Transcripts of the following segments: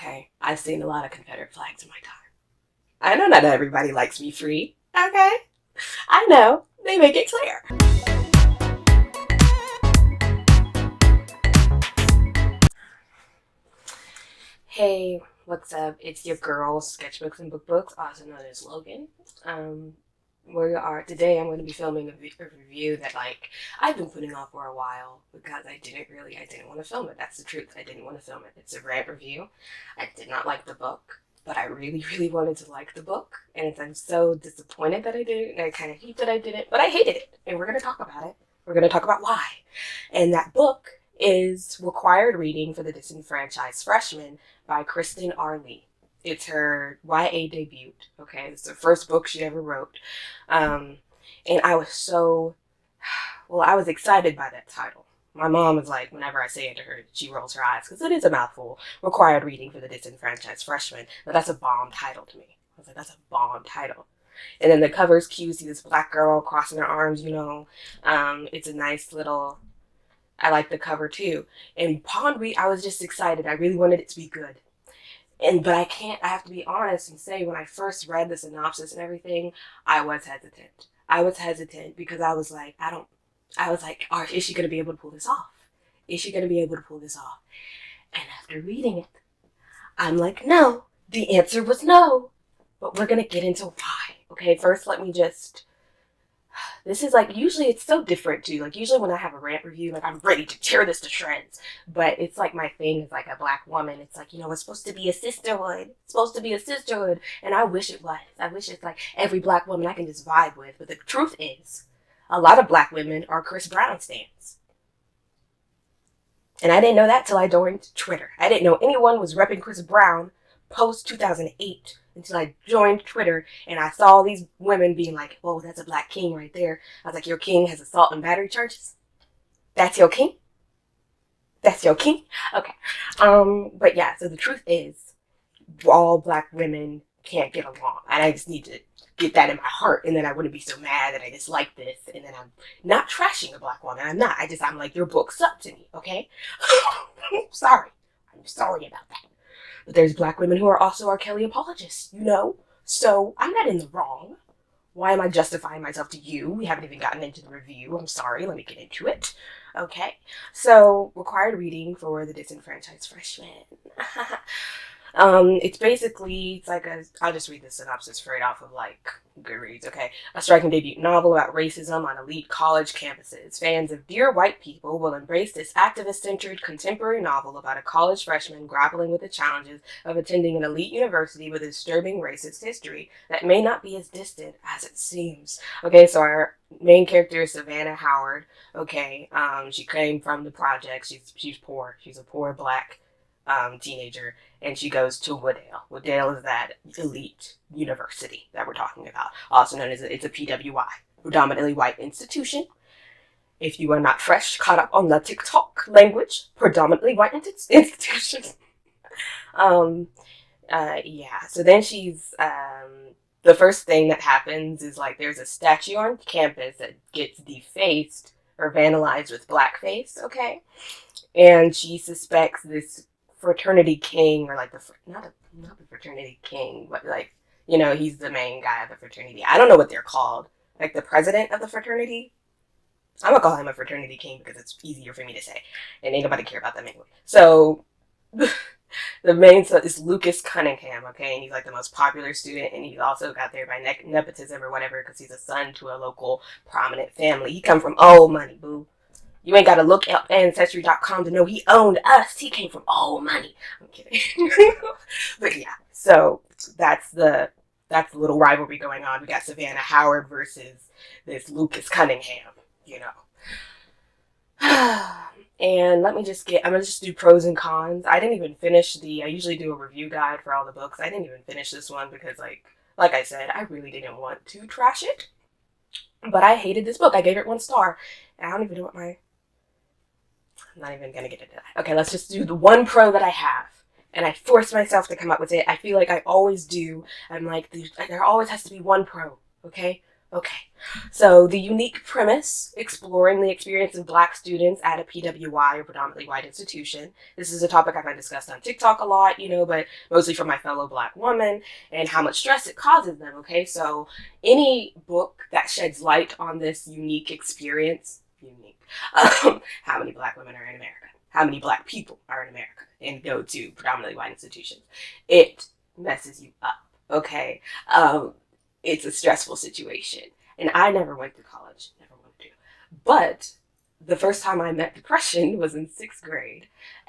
Okay, I've seen a lot of Confederate flags in my time. I know not everybody likes me free. Okay, I know. They make it clear. Hey, what's up? It's your girl, Sketchbooks and Bookbooks, also known as Logan. Um, where you are today, I'm going to be filming a review that I've been putting off for a while because I didn't want to film it. That's the truth. I didn't want to film it. It's a rant review. I did not like the book, but I really, really wanted to like the book, and I'm so disappointed that I didn't, and I kind of hate that I didn't, but I hated it, and we're going to talk about it. We're going to talk about why. And that book is required reading for the Disenfranchised Freshman by Kristen Lee. It's her YA debut. Okay, it's the first book she ever wrote, and I was I was excited by that title. My mom is like, whenever I say it to her, she rolls her eyes because it is a mouthful. Required reading for the Disenfranchised Freshman, but that's a bomb title to me. I was like, that's a bomb title. And then the cover's cute. See this black girl crossing her arms. It's a nice little. I like the cover too. And upon read, I was just excited. I really wanted it to be good. But I have to be honest and say, when I first read the synopsis and everything, I was hesitant. I was hesitant because I was like, is she going to be able to pull this off? Is she going to be able to pull this off? And after reading it, I'm like, no, the answer was no. But we're going to get into why. Okay, first this is usually it's so different too. Usually when I have a rant review, I'm ready to tear this to shreds. But it's my thing is a black woman. It's it's supposed to be a sisterhood. It's supposed to be a sisterhood. And I wish it was. I wish it's every black woman I can just vibe with. But the truth is, a lot of black women are Chris Brown stans. And I didn't know that till I joined Twitter. I didn't know anyone was repping Chris Brown post 2008 until I joined Twitter and I saw these women being like, "Whoa, that's a black king right there." I was like, "Your king has assault and battery charges? That's your king? That's your king?" Okay. But yeah, so the truth is, all black women can't get along. And I just need to get that in my heart, and then I wouldn't be so mad that I dislike this, and then I'm not trashing a black woman. I'm not. I'm like, your book sucked to me, okay? Sorry. I'm sorry about that. But there's black women who are also R. Kelly apologists, So I'm not in the wrong. Why am I justifying myself to you? We haven't even gotten into the review. I'm sorry. Let me get into it. Okay. So, required reading for the Disenfranchised Freshman. I'll just read the synopsis straight off of Goodreads, okay? A striking debut novel about racism on elite college campuses. Fans of Dear White People will embrace this activist-centered contemporary novel about a college freshman grappling with the challenges of attending an elite university with a disturbing racist history that may not be as distant as it seems. Okay, so our main character is Savannah Howard, okay? She came from the projects. She's poor. She's a poor black teenager, and she goes to Woodale. Woodale is that elite university that we're talking about, also known as it's a PWI, predominantly white institution. If you are not fresh, caught up on the TikTok language, predominantly white institution. Yeah. So then the first thing that happens is there's a statue on campus that gets defaced or vandalized with blackface. Okay, and she suspects this fraternity king, or not the fraternity king, but he's the main guy of the fraternity. I don't know what they're called. The president of the fraternity. I'm gonna call him a fraternity king because it's easier for me to say, and ain't nobody care about them anyway. So the main son is Lucas Cunningham, okay, and he's the most popular student, and he's also got there by nepotism or whatever because he's a son to a local prominent family. He come from old money, boo. You ain't got to look up Ancestry.com to know he owned us. He came from old money. I'm kidding. But yeah, so that's the little rivalry going on. We got Savannah Howard versus this Lucas Cunningham, And I'm going to just do pros and cons. I didn't even finish I usually do a review guide for all the books. I didn't even finish this one because like I said, I really didn't want to trash it. But I hated this book. I gave it 1 star. And I don't even know I'm not even going to get into that. Okay, let's just do the one pro that I have. And I forced myself to come up with it. I feel like I always do. I'm like, there always has to be one pro, okay? Okay, so the unique premise, exploring the experience of Black students at a PWI, or predominantly white institution. This is a topic I've discussed on TikTok a lot, but mostly from my fellow Black woman and how much stress it causes them. Okay, so any book that sheds light on this unique experience, how many Black women are in America, how many Black people are in America and go to predominantly white institutions, it messes you up. Okay, it's a stressful situation. And I never went to college, never wanted to. But the first time I met depression was in sixth grade.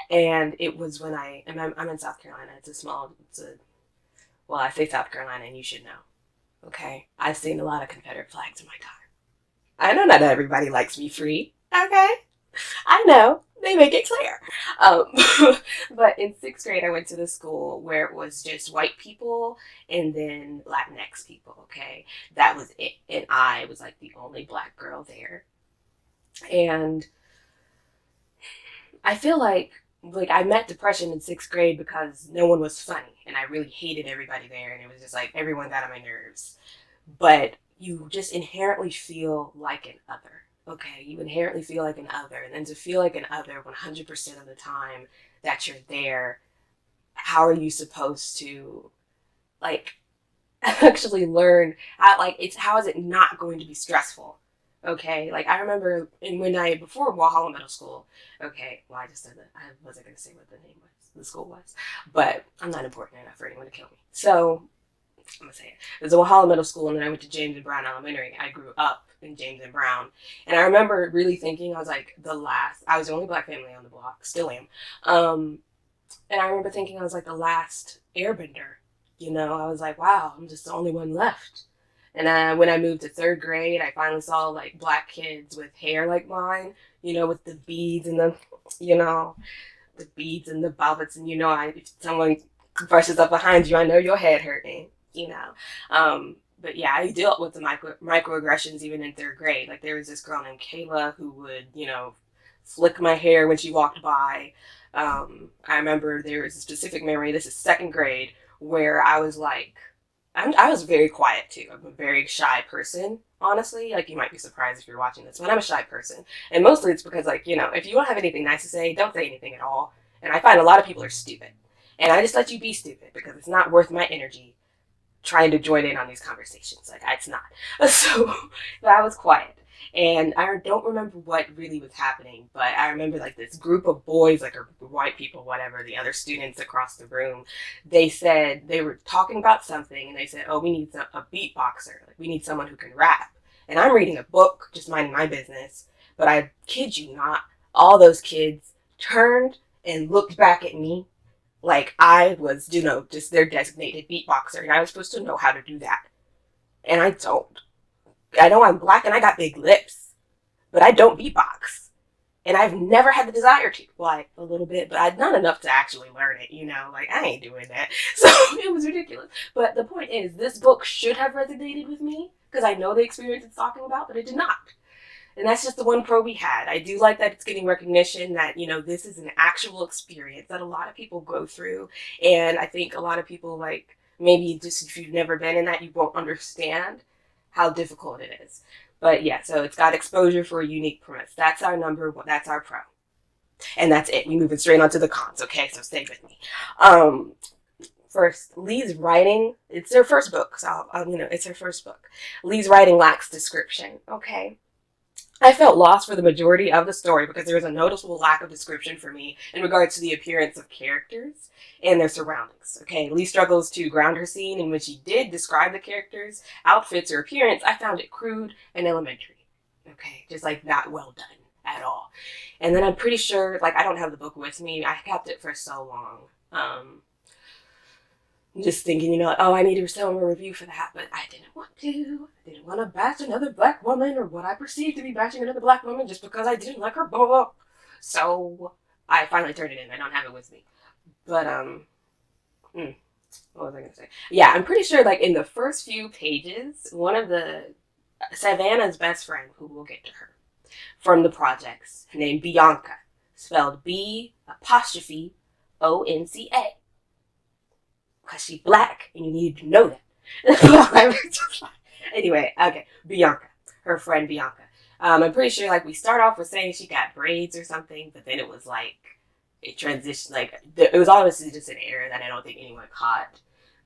And it was when I'm in South Carolina. Well, I say South Carolina and you should know. Okay. I've seen a lot of Confederate flags in my time. I know not everybody likes me free. Okay. I know. They make it clear. But in sixth grade, I went to the school where it was just white people and then Latinx people, okay? That was it. And I was like the only Black girl there. And I feel like I met depression in sixth grade because no one was funny. And I really hated everybody there. And it was just like everyone got on my nerves. But you just inherently feel like an other. Okay, you inherently feel like an other, and then to feel like an other 100% of the time that you're there, how are you supposed to like actually learn how is it not going to be stressful? Okay, like I remember before Walhalla Middle School. Okay, well I just said that I wasn't going to say what the name was, the school was, but I'm not important enough for anyone to kill me. So I'm gonna say it. It was a Walhalla Middle School, and then I went to James and Brown Elementary. I grew up in James and Brown, and I remember really thinking I was like I was the only Black family on the block, still am. And I remember thinking I was like the last airbender. I was like, wow, I'm just the only one left. And when I moved to third grade, I finally saw like Black kids with hair like mine, with the beads and the beads and the bobbits, and if someone brushes up behind you, I know your head hurting. But yeah, I dealt with the microaggressions even in third grade. Like there was this girl named Kayla who would, flick my hair when she walked by. I remember there was a specific memory, this is second grade, where I was like, I was very quiet too. I'm a very shy person, honestly. Like you might be surprised if you're watching this, but I'm a shy person. And mostly it's because if you don't have anything nice to say, don't say anything at all. And I find a lot of people are stupid. And I just let you be stupid because it's not worth my energy trying to join in on these conversations. Like, it's not. So I was quiet. And I don't remember what really was happening, but I remember like this group of boys, like or white people, whatever, the other students across the room, they said they were talking about something and they said, oh, we need a beatboxer. Like, we need someone who can rap. And I'm reading a book, just minding my business. But I kid you not, all those kids turned and looked back at me like I was, just their designated beatboxer, and I was supposed to know how to do that. And I don't. I know I'm Black and I got big lips, but I don't beatbox. And I've never had the desire to. Like, a little bit, but not enough to actually learn it, Like, I ain't doing that. So, it was ridiculous. But the point is, this book should have resonated with me, because I know the experience it's talking about, but it did not. And that's just the one pro we had. I do like that it's getting recognition that, this is an actual experience that a lot of people go through. And I think a lot of people, like, maybe just if you've never been in that, you won't understand how difficult it is. But yeah, so it's got exposure for a unique premise. That's our number one. That's our pro. And that's it. We're moving straight on to the cons, okay? So stay with me. First, Lee's writing, it's her first book. So, it's her first book. Lee's writing lacks description, okay? I felt lost for the majority of the story because there was a noticeable lack of description for me in regards to the appearance of characters and their surroundings. Okay, Lee struggles to ground her scene, and when she did describe the characters, outfits, or appearance, I found it crude and elementary. Okay, just like not well done at all. And then I'm pretty sure, I don't have the book with me. I kept it for so long. Just thinking, I need to sell a review for that, but I didn't want to. I didn't want to bash another Black woman or what I perceived to be bashing another Black woman just because I didn't like her book. So I finally turned it in. I don't have it with me. But, what was I going to say? Yeah, I'm pretty sure, in the first few pages, one of Savannah's best friend, who we'll get to her, from the projects, named Bianca, spelled B''ONCA. Because she's Black, and you need to know that. Anyway, okay, Bianca, her friend Bianca. I'm pretty sure like we start off with saying she got braids or something, but then it was like it transitioned. Like it was obviously just an error that I don't think anyone caught.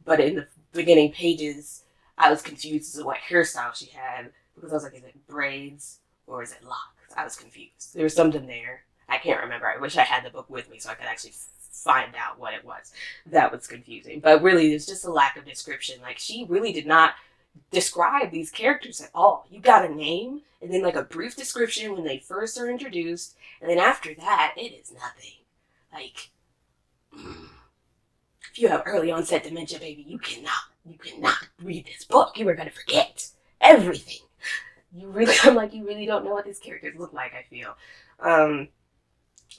But in the beginning pages, I was confused as to what hairstyle she had because I was like, is it braids or is it locks? I was confused. There was something there. I can't remember. I wish I had the book with me so I could actually find out what it was. That was confusing. But really, there's just a lack of description. Like, she really did not describe these characters at all. You got a name, and then like a brief description when they first are introduced, and then after that, it is nothing. Like, if you have early onset dementia, baby, you cannot read this book. You are going to forget everything. I'm like, you really don't know what these characters look like, I feel.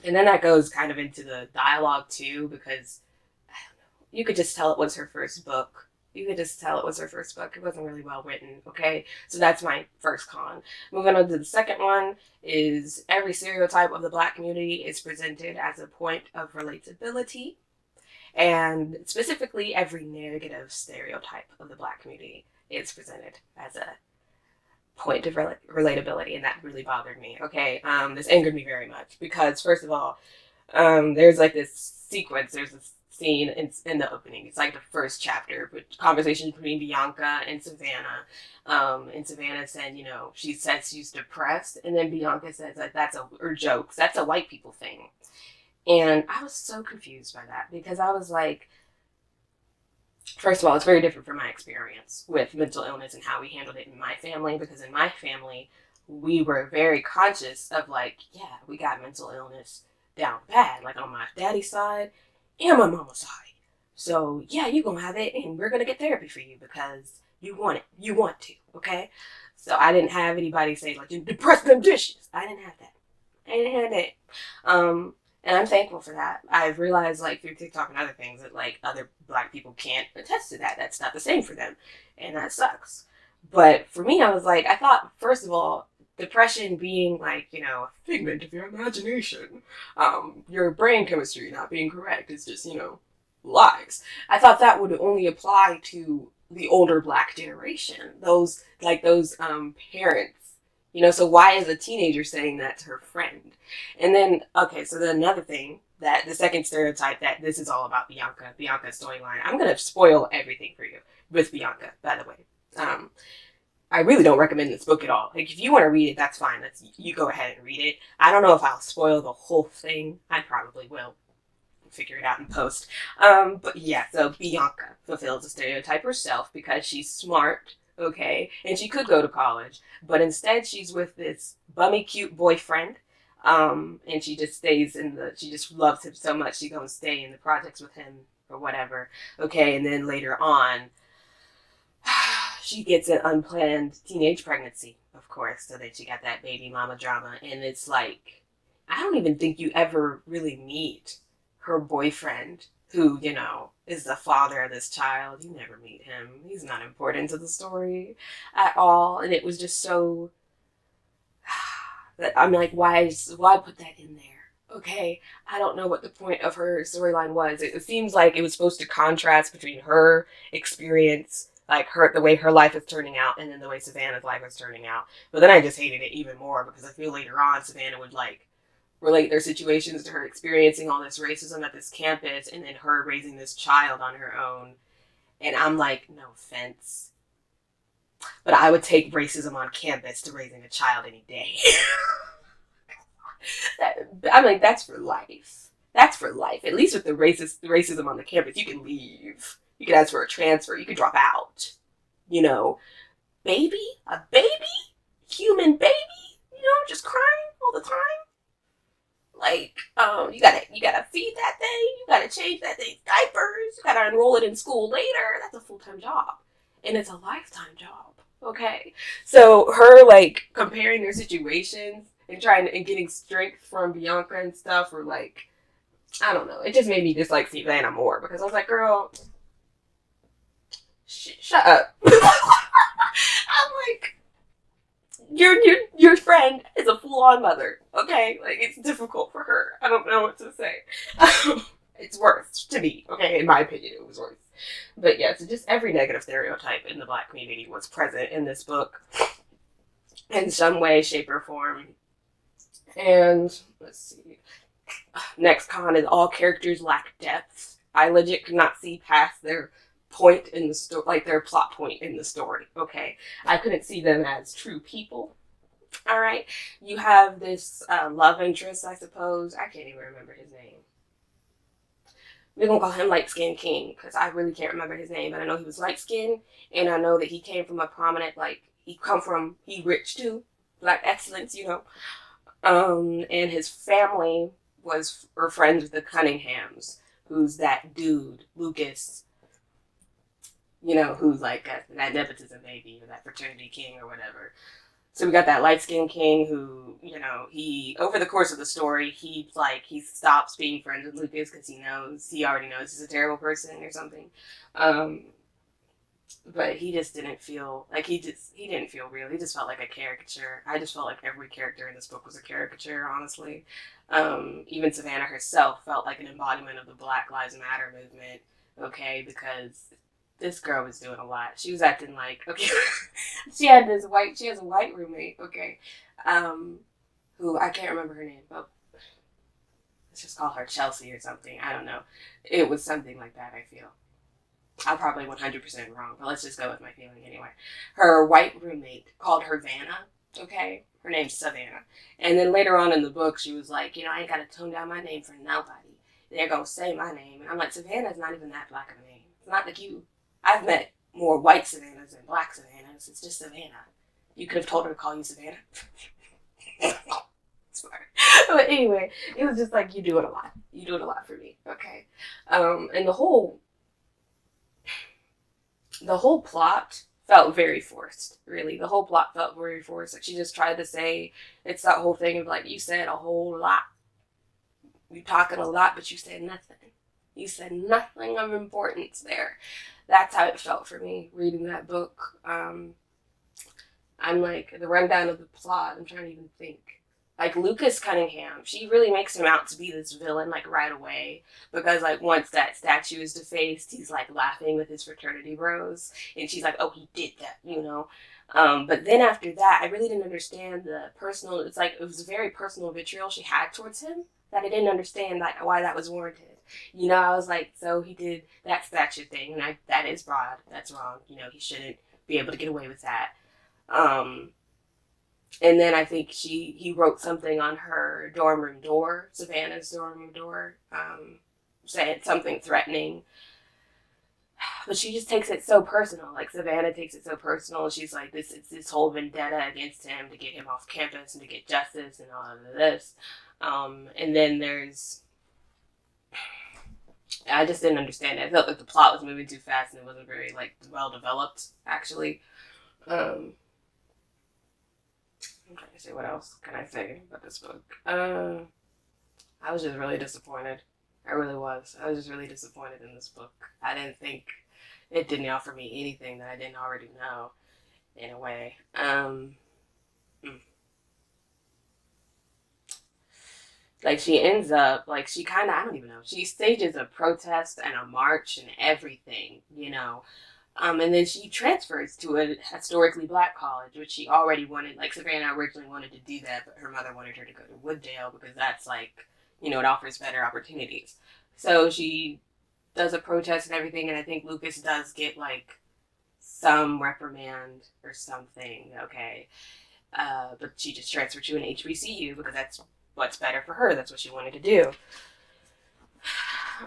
And then that goes kind of into the dialogue too, because I don't know, you could just tell it was her first book. It wasn't really well written, okay? So that's my first con. Moving on to the second one is every stereotype of the Black community is presented as a point of relatability. And specifically, every negative stereotype of the Black community is presented as a point of relatability, and that really bothered me. Okay, this angered me very much because, first of all, there's like this sequence. There's this scene in the opening. It's like the first chapter, but conversation between Bianca and Savannah. And Savannah said, she says she's depressed, and then Bianca says that or jokes. That's a white people thing, and I was so confused by that because I was like, first of all, it's very different from my experience with mental illness and how we handled it in my family, because in my family, we were very conscious of like, yeah, we got mental illness down bad, like on my daddy's side and my mama's side. So yeah, you're going to have it and we're going to get therapy for you because you want it. You want to, okay? So I didn't have anybody say like, depress them dishes. I didn't have that. And I'm thankful for that. I've realized, like, through TikTok and other things that, like, other Black people can't attest to that. That's not the same for them. And that sucks. But for me, I was like, I thought, first of all, depression being, like, a figment of your imagination. Your brain chemistry not being correct is just, lies. I thought that would only apply to the older Black generation. Those parents. So why is a teenager saying that to her friend? And then, okay, so then another thing, that the second stereotype, that this is all about Bianca's storyline. I'm going to spoil everything for you with Bianca, by the way. I really don't recommend this book at all. Like, if you want to read it, that's fine. You go ahead and read it. I don't know if I'll spoil the whole thing. I probably will. Figure it out in post. But yeah, so Bianca fulfills a stereotype herself because she's smart. Okay, and she could go to college, but instead she's with this bummy cute boyfriend, and she just she just loves him so much she's gonna stay in the projects with him or whatever. Okay, and then later on, she gets an unplanned teenage pregnancy, of course, so then she got that baby mama drama, and it's like, I don't even think you ever really meet her boyfriend, who, is the father of this child. You never meet him. He's not important to the story at all. And it was just so, I'm like, why put that in there? Okay, I don't know what the point of her storyline was. It seems like it was supposed to contrast between her experience, like the way her life is turning out, and then the way Savannah's life is turning out. But then I just hated it even more because I feel later on Savannah would relate their situations to her experiencing all this racism at this campus and then her raising this child on her own. And I'm like, no offense, but I would take racism on campus to raising a child any day. I'm like, that's for life. That's for life. At least with the racism on the campus, you can leave. You can ask for a transfer. You can drop out. Baby? A baby? Human baby? Just crying all the time? Like, you gotta feed that thing, you gotta change that thing's diapers, you gotta enroll it in school later. That's a full-time job. And it's a lifetime job. Okay? So her, comparing their situations and getting strength from Bianca and stuff, or I don't know. It just made me dislike Savannah more because I was like, girl, shut up. I'm like, your friend is a full-on mother, okay? It's difficult for her. I don't know what to say. It's worse to me, okay? In my opinion, it was worse. But yeah, so just every negative stereotype in the Black community was present in this book in some way, shape, or form. And let's see. Next con is all characters lack depth. I legit could not see past their point in the story, like their plot point in the story. Okay, I couldn't see them as true people. All right, you have this love interest, I suppose. I can't even remember his name. We're gonna call him Light Skin King because I really can't remember his name, but I know he was light skinned, and I know that he came from a prominent, like he rich too, Black excellence, you know. And his family were friends with the Cunninghams, who's that dude Lucas, you know, who's like that nepotism baby or that fraternity king or whatever. So we got that light-skinned king who, you know, he, over the course of the story, he stops being friends with Lucas because he already knows he's a terrible person or something. But he just didn't feel, he didn't feel real. He just felt like a caricature. I just felt like every character in this book was a caricature, honestly. Even Savannah herself felt like an embodiment of the Black Lives Matter movement, okay, because this girl was doing a lot. She was acting like, okay, she has a white roommate, okay, who I can't remember her name, but let's just call her Chelsea or something. I don't know. It was something like that, I feel. I'm probably 100% wrong, but let's just go with my feeling anyway. Her white roommate called her Vanna, okay? Her name's Savannah. And then later on in the book, she was like, I ain't got to tone down my name for nobody. They're going to say my name. And I'm like, Savannah's not even that Black of a name. It's not like you. I've met more white Savannahs than Black Savannahs. It's just Savannah. You could have told her to call you Savannah. Sorry. But anyway, it was just like, you do it a lot. You do it a lot for me, okay? And the whole plot felt very forced, really. The whole plot felt very forced. Like, she just tried to say, it's that whole thing of like, you said a whole lot. You talking a lot, but you said nothing. You said nothing of importance there. That's how it felt for me reading that book. I'm like, the rundown of the plot, I'm trying to even think. Like, Lucas Cunningham, she really makes him out to be this villain, like, right away. Because, like, once that statue is defaced, he's, like, laughing with his fraternity bros. And she's like, oh, he did that, you know? But then after that, I really didn't understand the personal, it was a very personal vitriol she had towards him that I didn't understand, like, why that was warranted. You know, I was like, so he did that statue thing, and that is broad. That's wrong. You know, he shouldn't be able to get away with that. And then I think he wrote something on her dorm room door, Savannah's dorm room door, saying something threatening. But she just takes it so personal. Like, Savannah takes it so personal. She's like, it's this whole vendetta against him to get him off campus and to get justice and all of this. And then I just didn't understand it. I felt like the plot was moving too fast and it wasn't very, like, well developed, actually. I'm trying to say, what else can I say about this book? I was just really disappointed. I really was. I was just really disappointed in this book. I didn't think it didn't offer me anything that I didn't already know, in a way. Like, she ends up, like, she kind of, I don't even know, she stages a protest and a march and everything, you know. And then she transfers to a historically Black college, which she already wanted. Like, Savannah originally wanted to do that, but her mother wanted her to go to Wooddale because that's, like, you know, it offers better opportunities. So she does a protest and everything, and I think Lucas does get, like, some reprimand or something, okay? But she just transferred to an HBCU because that's what's better for her. That's what she wanted to do.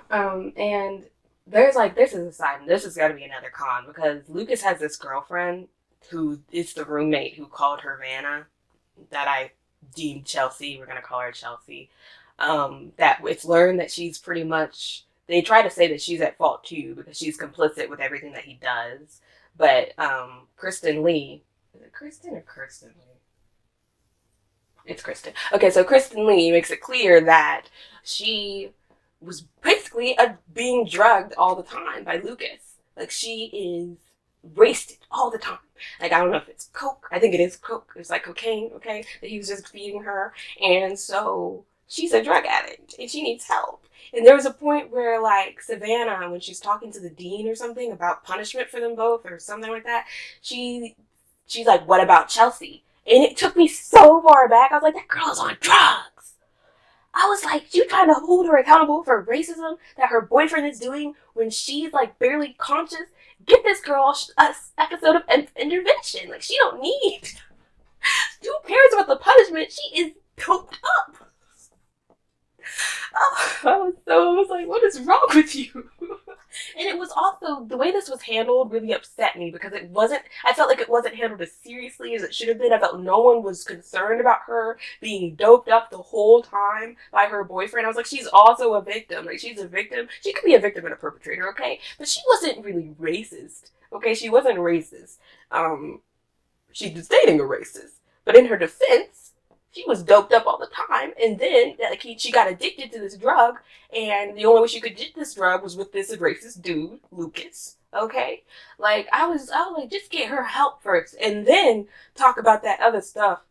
And there's, like, this is a side, and this has got to be another con, because Lucas has this girlfriend who is the roommate who called her Vanna, that I deemed Chelsea. We're going to call her Chelsea. That it's learned that she's pretty much, they try to say that she's at fault too, because she's complicit with everything that he does. But Kristen Lee, is it Kristen or Kirsten Lee? It's Kristen. Okay, so Kristen Lee makes it clear that she was basically being drugged all the time by Lucas. Like, she is wasted all the time. Like, I don't know if it's coke. I think it is coke. It's like cocaine, okay, that he was just feeding her. And so she's a drug addict and she needs help. And there was a point where, like, Savannah, when she's talking to the dean or something about punishment for them both or something like that, she's like, what about Chelsea? And it took me so far back. I was like, that girl's on drugs. I was like, you trying to hold her accountable for racism that her boyfriend is doing when she's, like, barely conscious? Get this girl a episode of intervention. Like, she don't need. Who cares about the punishment? She is coked up. Oh, I was like, what is wrong with you? And it was also, the way this was handled really upset me because I felt like it wasn't handled as seriously as it should have been. I felt no one was concerned about her being doped up the whole time by her boyfriend. I was like, she's also a victim. Like, she's a victim. She could be a victim and a perpetrator, okay? But she wasn't really racist, okay? She wasn't racist. She was dating a racist. But in her defense, she was doped up all the time, and then like she got addicted to this drug, and the only way she could get this drug was with this racist dude, Lucas. Okay, like I was like, just get her help first, and then talk about that other stuff.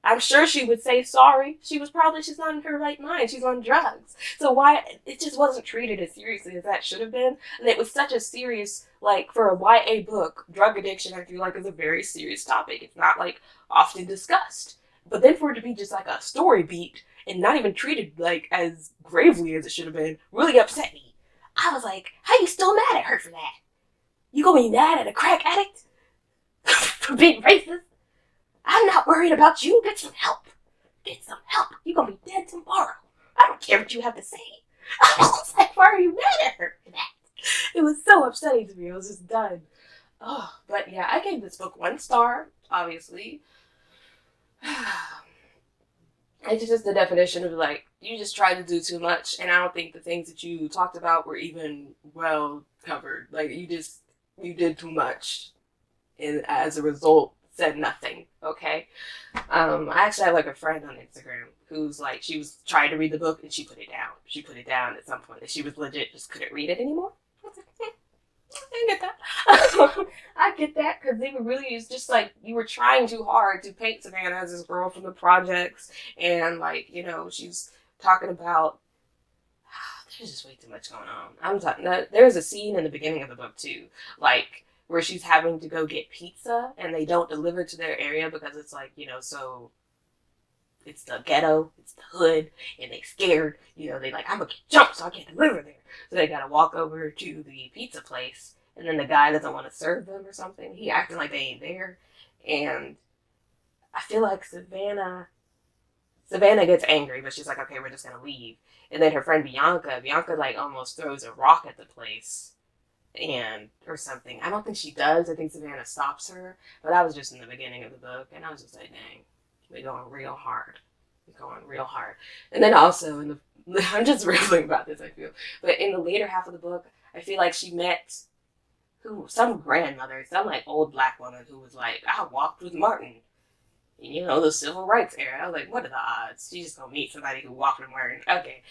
I'm sure she would say sorry. She's not in her right mind. She's on drugs. So why it just wasn't treated as seriously as that should have been, and it was such a serious, like, for a YA book, drug addiction I feel like is a very serious topic. It's not like often discussed. But then for it to be just like a story beat and not even treated like as gravely as it should have been really upset me. I was like, how you still mad at her for that? You gonna be mad at a crack addict for being racist? I'm not worried about you. Get some help. Get some help. You gonna be dead tomorrow. I don't care what you have to say. I was like, why are you mad at her for that? It was so upsetting to me. I was just done. Oh, but yeah, I gave this book 1 star, obviously. It's just the definition of, like, you just tried to do too much, and I don't think the things that you talked about were even well covered. Like, you did too much, and as a result, said nothing, okay? I actually have, like, a friend on Instagram who's, like, she was trying to read the book, and she put it down. She put it down at some point, and she was legit just couldn't read it anymore. I was like, I get that. I get that, because they were really, it's just like you were trying too hard to paint Savannah as this girl from the projects, and, like, you know, she's talking about, there's just way too much going on. I'm talking, there's a scene in the beginning of the book too, like, where she's having to go get pizza, and they don't deliver to their area because it's, like, you know, so it's the ghetto, it's the hood, and they scared, you know, they like, I'm gonna get jumped, so I can't deliver there. So they gotta walk over to the pizza place, and then the guy doesn't want to serve them or something. He acting like they ain't there. And I feel like Savannah gets angry, but she's like, okay, we're just gonna leave. And then her friend Bianca like almost throws a rock at the place or something. I don't think she does. I think Savannah stops her. But that was just in the beginning of the book, and I was just like, dang. We're going real hard. And then also, I'm just rambling about this, I feel. But in the later half of the book, I feel like she met some grandmother, some like old black woman who was like, I walked with Martin. You know, the civil rights era. I was like, what are the odds? She's just gonna meet somebody who walked with Martin. Okay.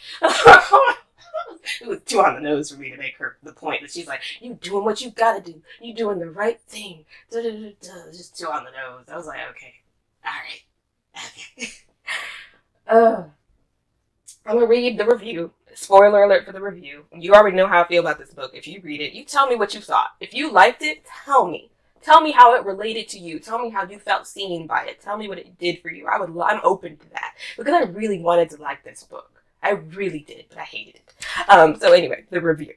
It was too on the nose for me to make her the point that she's like, you doing what you gotta do. You doing the right thing. Just too on the nose. I was like, okay. All right. I'm gonna read the review. Spoiler alert for the review. You already know how I feel about this book. If you read it, you tell me what you thought. If you liked it, tell me. Tell me how it related to you. Tell me how you felt seen by it. Tell me what it did for you. I'm open to that because I really wanted to like this book. I really did, but I hated it. So anyway, the review.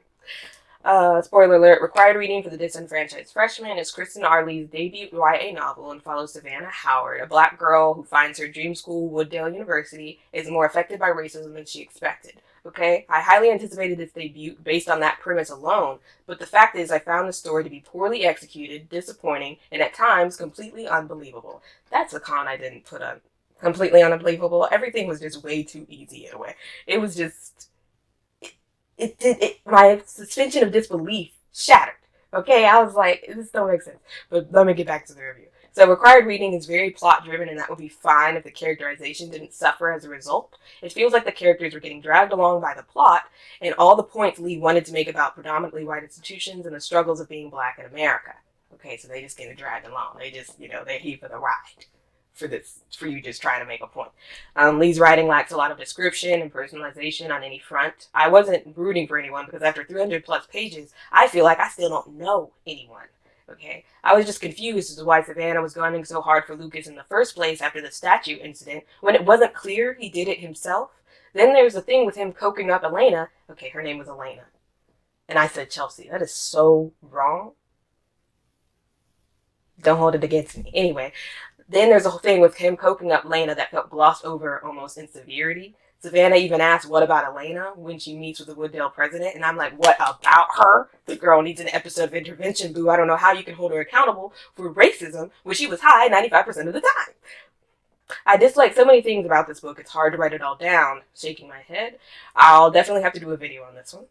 Spoiler alert, required reading for the Disenfranchised Freshman is Kristen Lee's debut YA novel and follows Savannah Howard, a black girl who finds her dream school, Wooddale University, is more affected by racism than she expected. Okay? I highly anticipated this debut based on that premise alone, but the fact is I found the story to be poorly executed, disappointing, and at times completely unbelievable. That's a con I didn't put on. Completely unbelievable. Everything was just way too easy in a way. It was just... my suspension of disbelief shattered. Okay, I was like, this don't make sense. But let me get back to the review. So required reading is very plot driven, and that would be fine if the characterization didn't suffer as a result. It feels like the characters were getting dragged along by the plot, and all the points Lee wanted to make about predominantly white institutions and the struggles of being black in America. Okay, so they just get dragged along. They just, they're here for the ride. for you just trying to make a point. Lee's writing lacks a lot of description and personalization on any front. I wasn't rooting for anyone because after 300 plus pages, I feel like I still don't know anyone. Okay, I was just confused as to why Savannah was gunning so hard for Lucas in the first place after the statue incident when it wasn't clear he did it himself. Then there's the thing with him coking up Elena. Okay, her name was Elena. And I said Chelsea. That is so wrong. Don't hold it against me. Anyway, then there's a whole thing with him coking up Lena that felt glossed over almost in severity. Savannah even asked, what about Elena when she meets with the Wooddale president? And I'm like, what about her? The girl needs an episode of intervention, boo. I don't know how you can hold her accountable for racism when she was high 95% of the time. I dislike so many things about this book. It's hard to write it all down. Shaking my head. I'll definitely have to do a video on this one.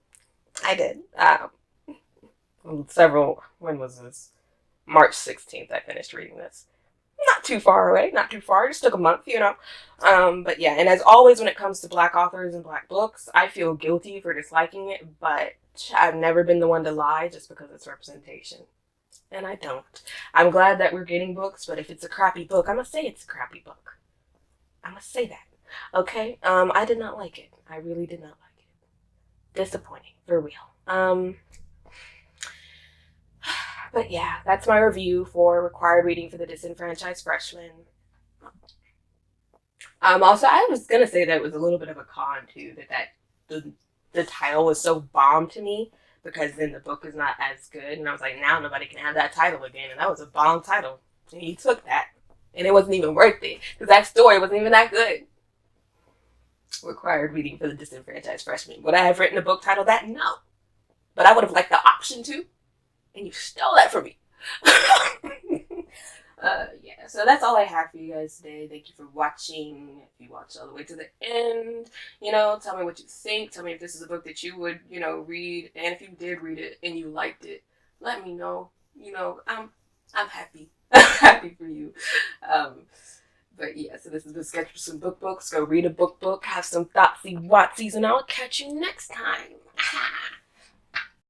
I did. When was this? March 16th I finished reading this. Not too far away, not too far. It just took a month, But yeah, and as always when it comes to Black authors and Black books, I feel guilty for disliking it, but I've never been the one to lie just because it's representation. And I don't. I'm glad that we're getting books, but if it's a crappy book, I must say it's a crappy book. I must say that. Okay? I did not like it. I really did not like it. Disappointing, for real. But yeah, that's my review for required reading for the Disenfranchised Freshman. Also, I was gonna say that it was a little bit of a con too, that the title was so bomb to me because then the book is not as good, and I was like, now nobody can have that title again, and that was a bomb title, and he took that, and it wasn't even worth it because that story wasn't even that good. Required reading for the Disenfranchised Freshman. Would I have written a book title that? No, but I would have liked the option to. And you stole that from me. Yeah, so that's all I have for you guys today. Thank you for watching. If you watched all the way to the end, tell me what you think. Tell me if this is a book that you would, read. And if you did read it and you liked it, let me know. I'm happy. I'm happy for you. But yeah, so this has been Sketch with some book books. Go read a book, have some thoughtsy watsies, and I'll catch you next time.